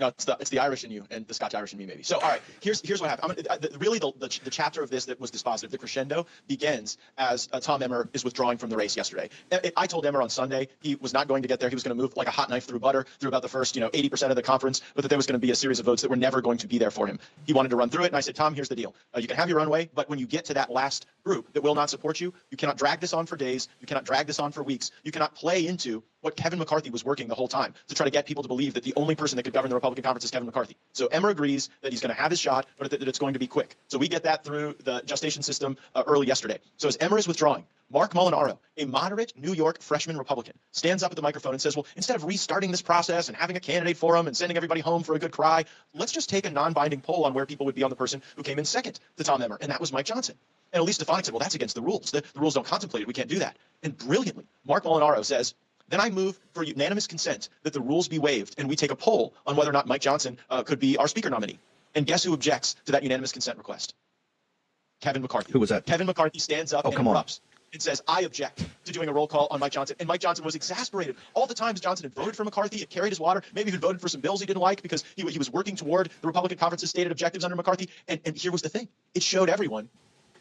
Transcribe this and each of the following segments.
No, it's the Irish in you and the Scotch Irish in me, maybe. So, all right, here's what happened. Really, the chapter of this that was dispositive, the crescendo, begins as Tom Emmer is withdrawing from the race yesterday. I told Emmer on Sunday he was not going to get there. He was going to move like a hot knife through butter through about the first 80% of the conference, but that there was going to be a series of votes that were never going to be there for him. He wanted to run through it, and I said, Tom, here's the deal. You can have your own way, but when you get to that last group that will not support you, you cannot drag this on for days. You cannot drag this on for weeks. You cannot play into what Kevin McCarthy was working the whole time to try to get people to believe that the only person that could govern the Republican conference is Kevin McCarthy. So Emmer agrees that he's going to have his shot, but that it's going to be quick. So we get that through the gestation system early yesterday. So as Emmer is withdrawing, Mark Molinaro, a moderate New York freshman Republican, stands up at the microphone and says, well, instead of restarting this process and having a candidate forum and sending everybody home for a good cry, let's just take a non-binding poll on where people would be on the person who came in second to Tom Emmer, and that was Mike Johnson. And Elise Stefanik said, well, that's against the rules. The rules don't contemplate it. We can't do that. And brilliantly, Mark Molinaro says, then I move for unanimous consent that the rules be waived, and we take a poll on whether or not Mike Johnson could be our speaker nominee. And guess who objects to that unanimous consent request? Kevin McCarthy. Who was that? Kevin McCarthy stands up and erupts and says, I object to doing a roll call on Mike Johnson. And Mike Johnson was exasperated. All the times Johnson had voted for McCarthy, had carried his water, maybe even voted for some bills he didn't like because he was working toward the Republican conference's stated objectives under McCarthy. And here was the thing. It showed everyone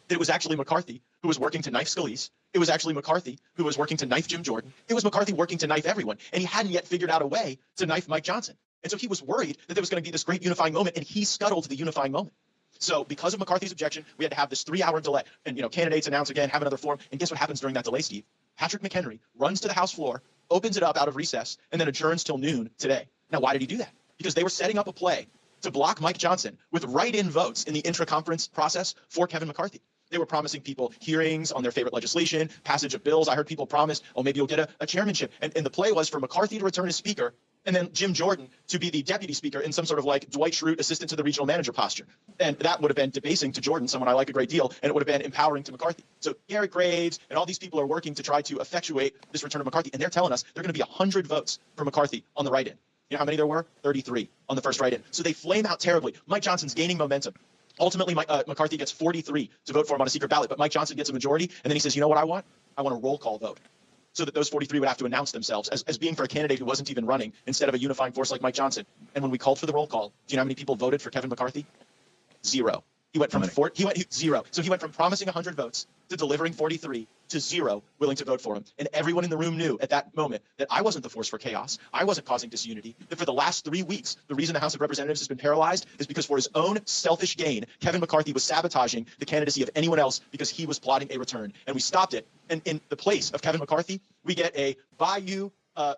that it was actually McCarthy who was working to knife Scalise. It was actually McCarthy who was working to knife Jim Jordan. It was McCarthy working to knife everyone. And he hadn't yet figured out a way to knife Mike Johnson. And so he was worried that there was going to be this great unifying moment, and he scuttled the unifying moment. So because of McCarthy's objection, we had to have this 3-hour delay. And, candidates announce again, have another forum. And guess what happens during that delay, Steve? Patrick McHenry runs to the House floor, opens it up out of recess, and then adjourns till noon today. Now, why did he do that? Because they were setting up a play to block Mike Johnson with write-in votes in the intra-conference process for Kevin McCarthy. They were promising people hearings on their favorite legislation, passage of bills. I heard people promise, oh, maybe you'll get a chairmanship. And the play was for McCarthy to return as speaker, and then Jim Jordan to be the deputy speaker in some sort of like Dwight Schrute assistant to the regional manager posture. And that would have been debasing to Jordan, someone I like a great deal, and it would have been empowering to McCarthy. So Garrett Graves and all these people are working to try to effectuate this return of McCarthy, and they're telling us they're going to be 100 votes for McCarthy on the write-in. You know how many there were? 33 on the first write-in. So they flame out terribly. Mike Johnson's gaining momentum. Ultimately, McCarthy gets 43 to vote for him on a secret ballot, but Mike Johnson gets a majority, and then he says, you know what I want? I want a roll call vote. So that those 43 would have to announce themselves as being for a candidate who wasn't even running instead of a unifying force like Mike Johnson. And when we called for the roll call, do you know how many people voted for Kevin McCarthy? 0. He went from 0. So he went from promising 100 votes to delivering 43 to 0 willing to vote for him. And everyone in the room knew at that moment that I wasn't the force for chaos. I wasn't causing disunity. That for the last 3 weeks, the reason the House of Representatives has been paralyzed is because for his own selfish gain, Kevin McCarthy was sabotaging the candidacy of anyone else because he was plotting a return. And we stopped it. And in the place of Kevin McCarthy, we get a Bayou,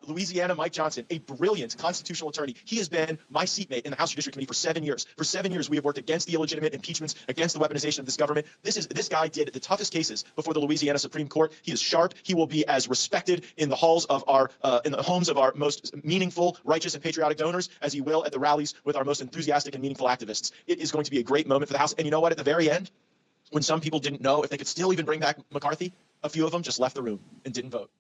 Louisiana Mike Johnson, a brilliant constitutional attorney. He has been my seatmate in the House Judiciary Committee for 7 years. For 7 years, we have worked against the illegitimate impeachments, against the weaponization of this government. This guy did the toughest cases before the Louisiana Supreme Court. He is sharp. He will be as respected in the halls of our, in the homes of our most meaningful, righteous, and patriotic donors as he will at the rallies with our most enthusiastic and meaningful activists. It is going to be a great moment for the House. And you know what? At the very end, when some people didn't know if they could still even bring back McCarthy, a few of them just left the room and didn't vote.